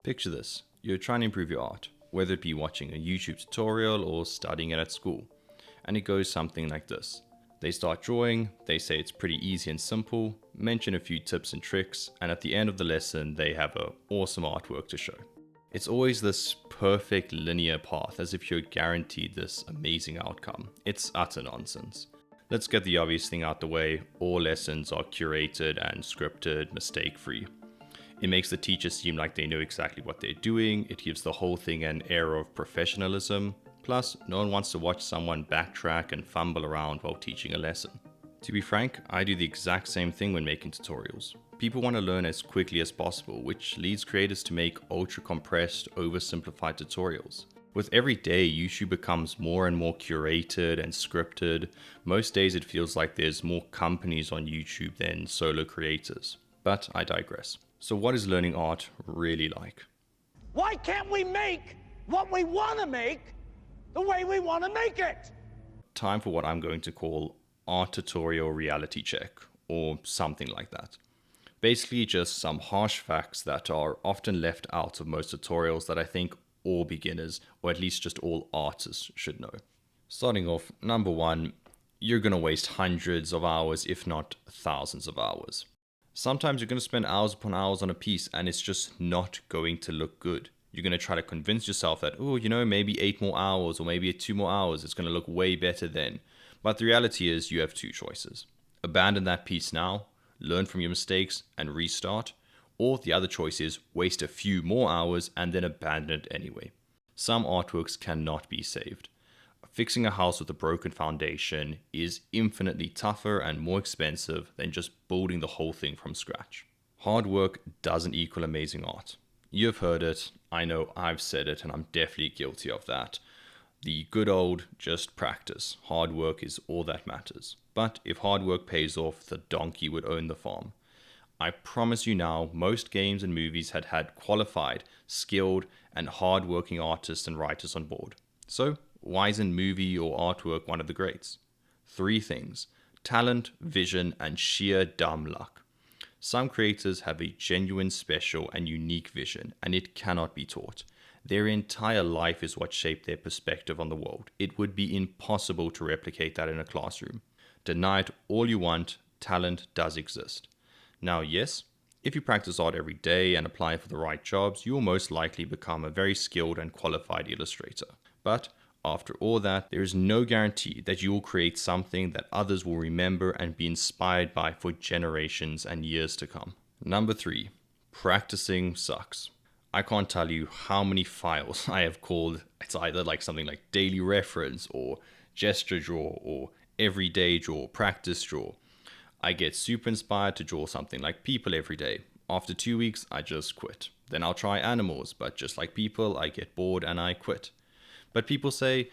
Picture this. You're trying to improve your art, whether it be watching a YouTube tutorial or studying it at school. And it goes something like this. They start drawing, they say it's pretty easy and simple, mention a few tips and tricks, and at the end of the lesson, they have an awesome artwork to show. It's always this perfect linear path, as if you're guaranteed this amazing outcome. It's utter nonsense. Let's get the obvious thing out the way. All lessons are curated and scripted, mistake-free. It makes the teacher seem like they know exactly what they're doing. It gives the whole thing an air of professionalism. Plus, no one wants to watch someone backtrack and fumble around while teaching a lesson. To be frank, I do the exact same thing when making tutorials. People want to learn as quickly as possible, which leads creators to make ultra-compressed, oversimplified tutorials. With every day, YouTube becomes more and more curated and scripted. Most days it feels like there's more companies on YouTube than solo creators. But I digress. So what is learning art really like? Why can't we make what we want to make the way we want to make it? Time for what I'm going to call art tutorial reality check, or something like that. Basically just some harsh facts that are often left out of most tutorials that I think all beginners, or at least just all artists, should know. Starting off, number one, you're going to waste hundreds of hours, if not thousands of hours. Sometimes you're going to spend hours upon hours on a piece and it's just not going to look good. You're going to try to convince yourself that, oh, maybe 8 more hours or maybe 2 more hours, it's going to look way better then. But the reality is you have 2 choices. Abandon that piece now, learn from your mistakes and restart. Or the other choice is waste a few more hours and then abandon it anyway. Some artworks cannot be saved. Fixing a house with a broken foundation is infinitely tougher and more expensive than just building the whole thing from scratch. Hard work doesn't equal amazing art. You've heard it, I know I've said it, and I'm definitely guilty of that. The good old just practice. Hard work is all that matters. But if hard work pays off, the donkey would own the farm. I promise you now, most games and movies had qualified, skilled, and hard-working artists and writers on board. So, why isn't movie or artwork one of the greats? 3 things: talent, vision, and sheer dumb luck. Some creators have a genuine, special, and unique vision, and it cannot be taught. Their entire life is what shaped their perspective on the world. It would be impossible to replicate that in a classroom. Deny it all you want, talent does exist. Now, yes, if you practice art every day and apply for the right jobs, you will most likely become a very skilled and qualified illustrator. But after all that, there is no guarantee that you will create something that others will remember and be inspired by for generations and years to come. Number 3, practicing sucks. I can't tell you how many files I have called, it's either like something like daily reference or gesture draw or everyday draw, practice draw. I get super inspired to draw something like people every day. After 2 weeks, I just quit. Then I'll try animals, but just like people, I get bored and I quit. But people say,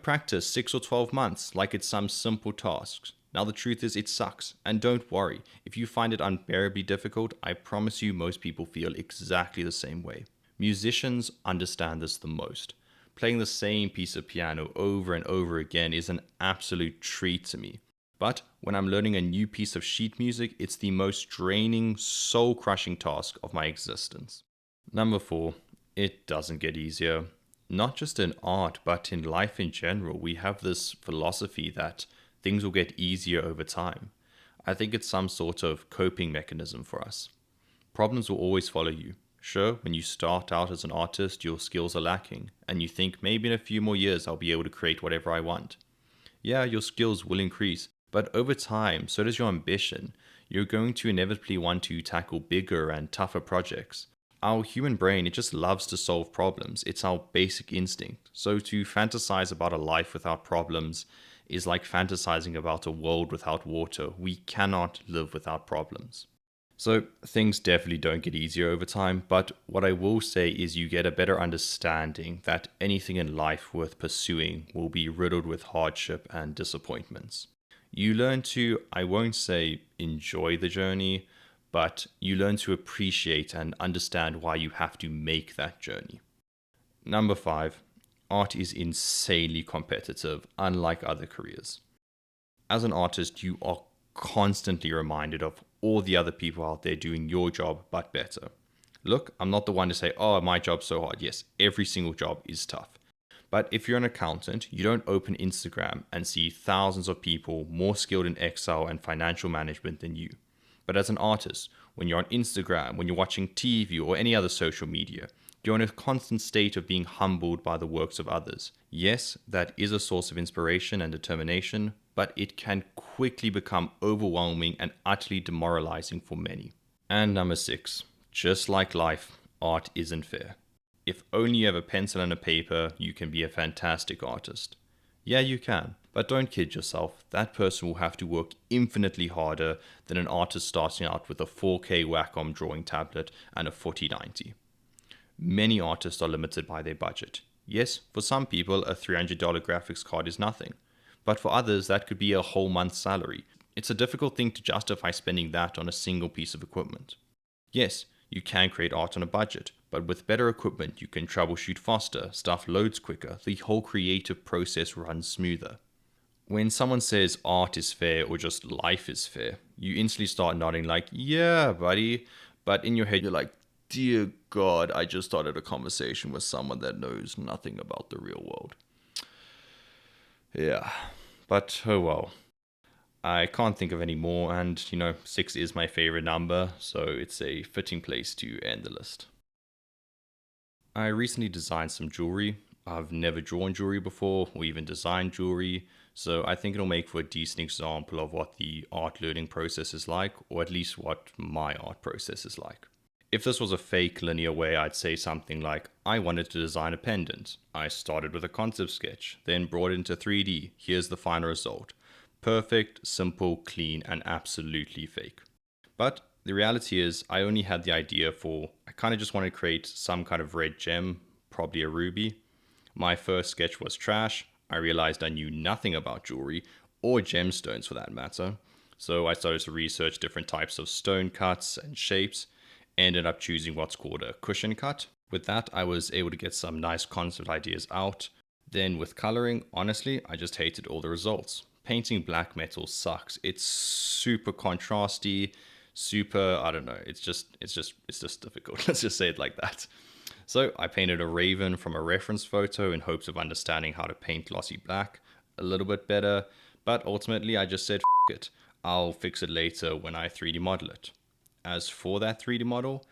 practice 6 or 12 months like it's some simple tasks. Now the truth is it sucks. And don't worry, if you find it unbearably difficult, I promise you most people feel exactly the same way. Musicians understand this the most. Playing the same piece of piano over and over again is an absolute treat to me. But when I'm learning a new piece of sheet music, it's the most draining, soul-crushing task of my existence. Number 4, it doesn't get easier. Not just in art, but in life in general, we have this philosophy that things will get easier over time. I think it's some sort of coping mechanism for us. Problems will always follow you. Sure, when you start out as an artist, your skills are lacking, and you think maybe in a few more years I'll be able to create whatever I want. Yeah, your skills will increase, but over time, so does your ambition. You're going to inevitably want to tackle bigger and tougher projects. Our human brain, it just loves to solve problems. It's our basic instinct. So to fantasize about a life without problems is like fantasizing about a world without water. We cannot live without problems. So things definitely don't get easier over time, but what I will say is you get a better understanding that anything in life worth pursuing will be riddled with hardship and disappointments. You learn to, I won't say enjoy the journey, but you learn to appreciate and understand why you have to make that journey. Number 5, art is insanely competitive, unlike other careers. As an artist, you are constantly reminded of all the other people out there doing your job, but better. Look, I'm not the one to say, oh, my job's so hard. Yes, every single job is tough. But if you're an accountant, you don't open Instagram and see thousands of people more skilled in Excel and financial management than you. But as an artist, when you're on Instagram, when you're watching TV or any other social media, you're in a constant state of being humbled by the works of others. Yes, that is a source of inspiration and determination, but it can quickly become overwhelming and utterly demoralizing for many. And number 6, just like life, art isn't fair. If only you have a pencil and a paper, you can be a fantastic artist. Yeah, you can, but don't kid yourself. That person will have to work infinitely harder than an artist starting out with a 4K Wacom drawing tablet and a 4090. Many artists are limited by their budget. Yes, for some people, a $300 graphics card is nothing, but for others, that could be a whole month's salary. It's a difficult thing to justify spending that on a single piece of equipment. Yes, you can create art on a budget, but with better equipment, you can troubleshoot faster, stuff loads quicker, the whole creative process runs smoother. When someone says art is fair or just life is fair, you instantly start nodding like, yeah, buddy. But in your head, you're like, dear God, I just started a conversation with someone that knows nothing about the real world. Yeah, but oh well. I can't think of any more, and 6 is my favorite number, so it's a fitting place to end the list. I recently designed some jewelry. I've never drawn jewelry before or even designed jewelry, so I think it'll make for a decent example of what the art learning process is like, or at least what my art process is like. If this was a fake linear way, I'd say something like, I wanted to design a pendant. I started with a concept sketch, then brought it into 3D. Here's the final result. Perfect, simple, clean, and absolutely fake. But the reality is, I only had the idea I kind of just wanted to create some kind of red gem, probably a ruby. My first sketch was trash. I realized I knew nothing about jewelry, or gemstones for that matter. So I started to research different types of stone cuts and shapes, ended up choosing what's called a cushion cut. With that, I was able to get some nice concept ideas out. Then with coloring, honestly, I just hated all the results. Painting black metal sucks. It's super contrasty, super, I don't know, it's just difficult. Let's just say it like that. So I painted a raven from a reference photo in hopes of understanding how to paint glossy black a little bit better, but ultimately I just said, F it, I'll fix it later when I 3D model it. As for that 3D model,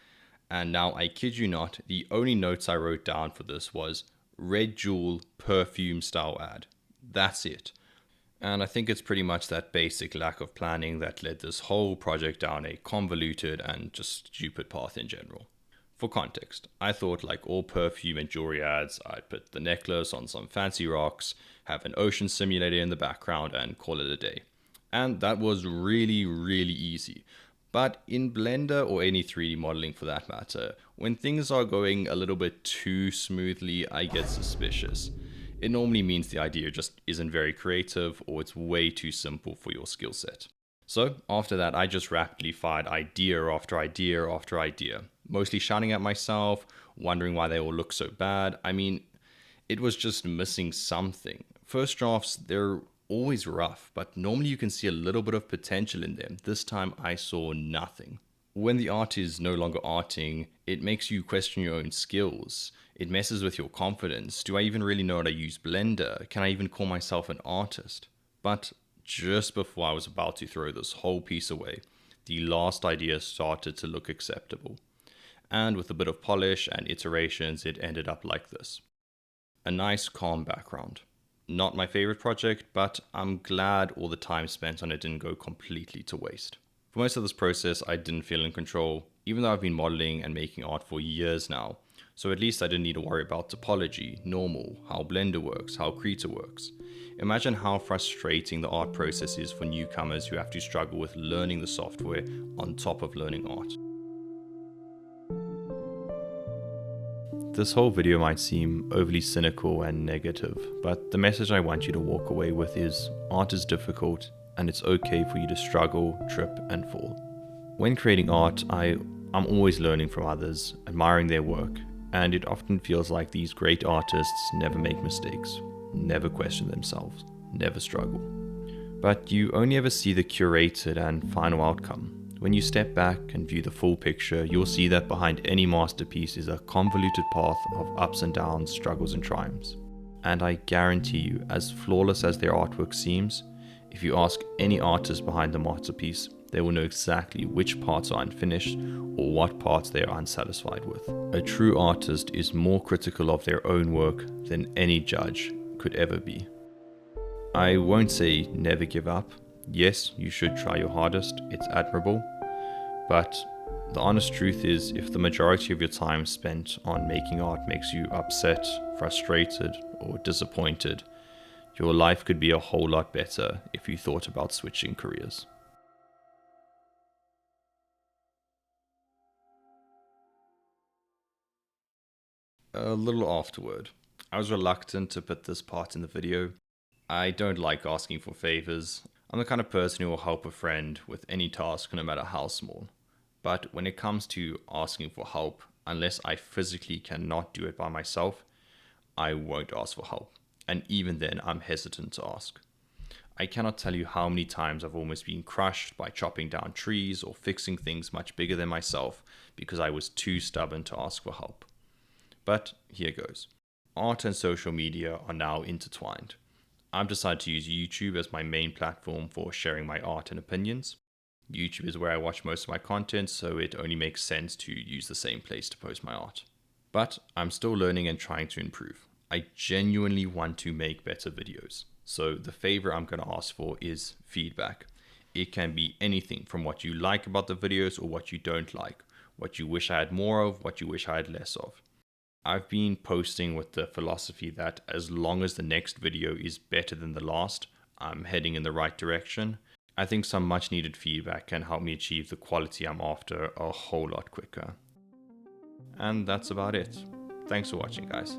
and now I kid you not, the only notes I wrote down for this was red jewel perfume style ad. That's it. And I think it's pretty much that basic lack of planning that led this whole project down a convoluted and just stupid path in general. For context, I thought like all perfume and jewelry ads, I'd put the necklace on some fancy rocks, have an ocean simulator in the background, and call it a day. And that was really, really easy. But in Blender or any 3D modeling for that matter, when things are going a little bit too smoothly, I get suspicious. It normally means the idea just isn't very creative or it's way too simple for your skill set. So after that, I just rapidly fired idea after idea after idea, mostly shouting at myself, wondering why they all look so bad. I mean, it was just missing something. First drafts, they're always rough, but normally you can see a little bit of potential in them. This time I saw nothing. When the art is no longer arting, it makes you question your own skills. It messes with your confidence. Do I even really know how to use Blender? Can I even call myself an artist? But just before I was about to throw this whole piece away, the last idea started to look acceptable. And with a bit of polish and iterations, it ended up like this. A nice calm background. Not my favorite project, but I'm glad all the time spent on it didn't go completely to waste. For most of this process, I didn't feel in control, even though I've been modeling and making art for years now. So at least I didn't need to worry about topology, normal, how Blender works, how Krita works. Imagine how frustrating the art process is for newcomers who have to struggle with learning the software on top of learning art. This whole video might seem overly cynical and negative, but the message I want you to walk away with is art is difficult and it's okay for you to struggle, trip, and fall. When creating art, I'm always learning from others, admiring their work, and it often feels like these great artists never make mistakes, never question themselves, never struggle. But you only ever see the curated and final outcome, when you step back and view the full picture, you'll see that behind any masterpiece is a convoluted path of ups and downs, struggles and triumphs. And I guarantee you, as flawless as their artwork seems, if you ask any artist behind the masterpiece, they will know exactly which parts are unfinished or what parts they are unsatisfied with. A true artist is more critical of their own work than any judge could ever be. I won't say never give up. Yes, you should try your hardest, it's admirable. But the honest truth is, if the majority of your time spent on making art makes you upset, frustrated, or disappointed, your life could be a whole lot better if you thought about switching careers. A little afterward. I was reluctant to put this part in the video. I don't like asking for favors. I'm the kind of person who will help a friend with any task, no matter how small. But when it comes to asking for help, unless I physically cannot do it by myself, I won't ask for help. And even then, I'm hesitant to ask. I cannot tell you how many times I've almost been crushed by chopping down trees or fixing things much bigger than myself because I was too stubborn to ask for help. But here goes. Art and social media are now intertwined. I've decided to use YouTube as my main platform for sharing my art and opinions. YouTube is where I watch most of my content, so it only makes sense to use the same place to post my art. But I'm still learning and trying to improve. I genuinely want to make better videos. So the favor I'm going to ask for is feedback. It can be anything from what you like about the videos or what you don't like, what you wish I had more of, what you wish I had less of. I've been posting with the philosophy that as long as the next video is better than the last, I'm heading in the right direction. I think some much needed feedback can help me achieve the quality I'm after a whole lot quicker. And that's about it. Thanks for watching, guys.